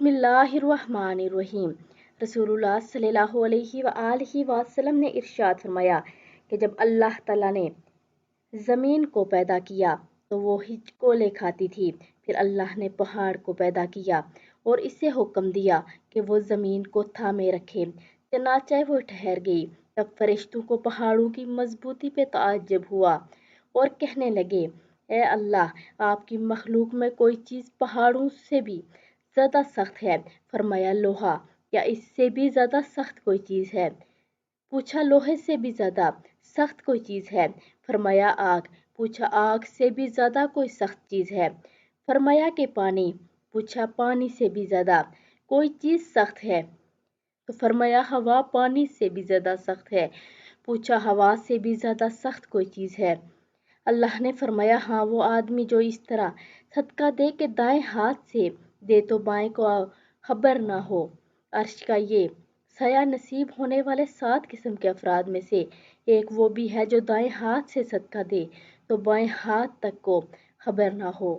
بسم اللہ الرحمن الرحیم۔ رسول اللہ صلی اللہ علیہ وآلہ وسلم نے ارشاد فرمایا کہ جب اللہ تعالیٰ نے زمین کو پیدا کیا تو وہ ہچکولے کھاتی تھی۔ پھر اللہ نے پہاڑ کو پیدا کیا اور اسے حکم دیا کہ وہ زمین کو تھامے رکھے، چنانچہ وہ ٹھہر گئی۔ تب فرشتوں کو پہاڑوں کی مضبوطی پہ تعجب ہوا اور کہنے لگے، اے اللہ، آپ کی مخلوق میں کوئی چیز پہاڑوں سے بھی زیادہ سخت ہے؟ فرمایا، لوہا۔ کیا اس سے بھی زیادہ سخت کوئی چیز ہے؟ پوچھا، لوہے سے بھی زیادہ سخت کوئی چیز ہے؟ فرمایا، آگ۔ پوچھا، آگ سے بھی زیادہ کوئی سخت چیز ہے؟ فرمایا کہ پانی۔ پوچھا، پانی سے بھی زیادہ کوئی چیز سخت ہے؟ تو فرمایا، ہوا پانی سے بھی زیادہ سخت ہے۔ پوچھا، ہوا سے بھی زیادہ سخت کوئی چیز ہے؟ اللہ نے فرمایا، ہاں، وہ آدمی جو اس طرح صدقہ دے کہ دائیں ہاتھ سے دے تو بائیں کو خبر نہ ہو۔ عرش کا یہ سایہ نصیب ہونے والے 7 قسم کے افراد میں سے ایک وہ بھی ہے جو دائیں ہاتھ سے صدقہ دے تو بائیں ہاتھ تک کو خبر نہ ہو۔